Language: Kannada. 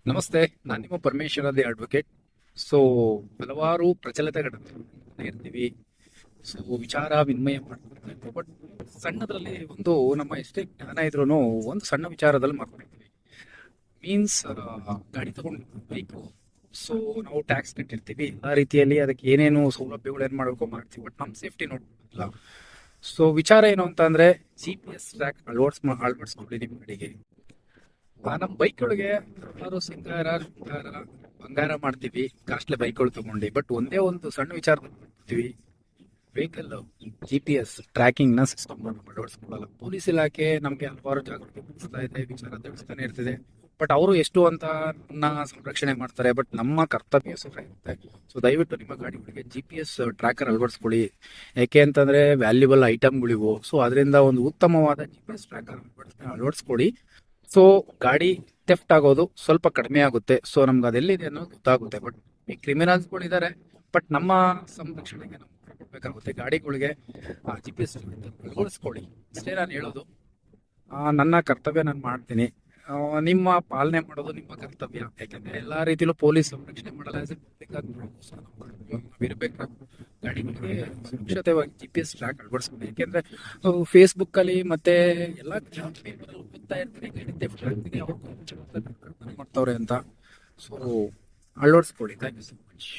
ನಮಸ್ತೆ, ನಾನು ನಿಮ್ಮ ಪರಮೇಶ್ವರ ದಿ ಅಡ್ವೊಕೇಟ್. ಸೊ ಹಲವಾರು ಪ್ರಚಲಿತಗಳನ್ನು ಇರ್ತೀವಿ. ಸೊ ವಿಚಾರ ವಿನಿಮಯ ಮಾಡ್ತಾ ಇರ್ತೀವಿ. ಬಟ್ ಸಣ್ಣದ್ರಲ್ಲಿ ಒಂದು ನಮ್ಮ ಎಷ್ಟೇ ಜ್ಞಾನ ಇದ್ರೂ ಒಂದು ಸಣ್ಣ ವಿಚಾರದಲ್ಲಿ ಮಾಡ್ಕೊಳ್ತೀವಿ. ಮೀನ್ಸ್ ಗಾಡಿ ತಗೊಂಡು ಬೈಕು. ಸೊ ನಾವು ಟ್ಯಾಕ್ಸ್ ಕಟ್ಟಿರ್ತೀವಿ, ಎಲ್ಲ ರೀತಿಯಲ್ಲಿ ಅದಕ್ಕೆ ಏನೇನು ಸೌಲಭ್ಯಗಳು ಏನು ಮಾಡಬೇಕು ಮಾಡ್ತೀವಿ. ಬಟ್ ನಮ್ಮ ಸೇಫ್ಟಿ ನೋಡ್ತಿಲ್ಲ. ಸೊ ವಿಚಾರ ಏನು ಅಂತ ಅಂದ್ರೆ GPS ಟ್ರ್ಯಾಕ್ ಅಳವಡಿಸ್ಕೊಳ್ಳಿ ನಿಮ್ಮ ಗಾಡಿಗೆ. ನಮ್ಮ ಬೈಕ್ಗಳಿಗೆ ಹಲವಾರು ಸಿಂಗಾರ ಶೃಂಗಾರ ಬಂಗಾರ ಮಾಡ್ತೀವಿ, ಕಾಸ್ಟ್ಲಿ ಬೈಕ್ಗಳು ತಗೊಂಡು. ಬಟ್ ಒಂದೇ ಒಂದು ಸಣ್ಣ ವಿಚಾರ ಮಾಡ್ತೀವಿ, ವೆಹಿಕಲ್ GPS ಟ್ರ್ಯಾಕಿಂಗ್ ನ ಸಿಸ್ಟಮ್ ಅಳವಡಿಸ್ಕೊಳ್ಳಲ್ಲ. ಪೊಲೀಸ್ ಇಲಾಖೆ ನಮಗೆ ಹಲವಾರು ಜಾಗೃತಿ ಮೂಡಿಸ್ತಾ ಇದೆ, ವಿಚಾರ ತಿಳಿಸ್ತಾನೆ ಇರ್ತಿದೆ. ಬಟ್ ಅವರು ಎಷ್ಟು ಅಂತ ಸಂರಕ್ಷಣೆ ಮಾಡ್ತಾರೆ, ಬಟ್ ನಮ್ಮ ಕರ್ತವ್ಯ ಸಹ ಇರುತ್ತೆ. ಸೊ ದಯವಿಟ್ಟು ನಿಮ್ಮ ಗಾಡಿಗಳಿಗೆ GPS ಟ್ರ್ಯಾಕರ್ ಅಳವಡಿಸ್ಕೊಳ್ಳಿ. ಯಾಕೆ ಅಂತಂದ್ರೆ ವ್ಯಾಲ್ಯೂಬಲ್ ಐಟಮ್ಗಳಿವು. ಸೊ ಅದರಿಂದ ಒಂದು ಉತ್ತಮವಾದ GPS ಟ್ರ್ಯಾಕರ್ ಅಳವಡಿಸ್ಕೊಳ್ಳಿ. ಸೊ ಗಾಡಿ ಥೆಫ್ಟ್ ಆಗೋದು ಸ್ವಲ್ಪ ಕಡಿಮೆ ಆಗುತ್ತೆ. ಸೊ ನಮ್ಗೆ ಅದೆಲ್ಲಿದೆ ಅನ್ನೋದು ಗೊತ್ತಾಗುತ್ತೆ. ಬಟ್ ಈ ಕ್ರಿಮಿನಲ್ಸ್ಗಳು ಇದ್ದಾರೆ, ಬಟ್ ನಮ್ಮ ಸಂರಕ್ಷಣೆಗೆ ನಾವು ಕೊಡಬೇಕಾಗುತ್ತೆ. ಗಾಡಿಗಳಿಗೆ GPS ಅಳವಡಿಸ್ಕೊಳ್ಳಿ, ಅಷ್ಟೇ ನಾನು ಹೇಳೋದು. ನನ್ನ ಕರ್ತವ್ಯ ನಾನು ಮಾಡ್ತೀನಿ. ನಿಮ್ಮ ಪಾಲನೆ ಮಾಡೋದು ನಿಮ್ಮ ಕರ್ತವ್ಯ. ಯಾಕಂದ್ರೆ ಎಲ್ಲಾ ರೀತಿಲೂ ಪೊಲೀಸ್ ಸಂರಕ್ಷಣೆ ಮಾಡಲ್ಲ. ಇರಬೇಕು. ಗಾಡಿಗಳಿಗೆ ಸುರಕ್ಷಿತವಾಗಿ GPS ಟ್ರ್ಯಾಕ್ ಅಳವಡಿಸ್ಕೊಂಡು. ಯಾಕೆಂದ್ರೆ ಫೇಸ್ಬುಕ್ ಅಲ್ಲಿ ಮತ್ತೆ ಎಲ್ಲಾ ಓದ್ತಾ ಇರ್ತೀನಿ, ಗಾಡಿ theft ಆಗ್ತಿದೆ, ಅವ್ರು ಮಾಡ್ತಾವ್ರೆ ಅಂತ. ಸೊ ಅಳವಡಿಸ್ಕೊಳ್ಳಿ. Thank you so much.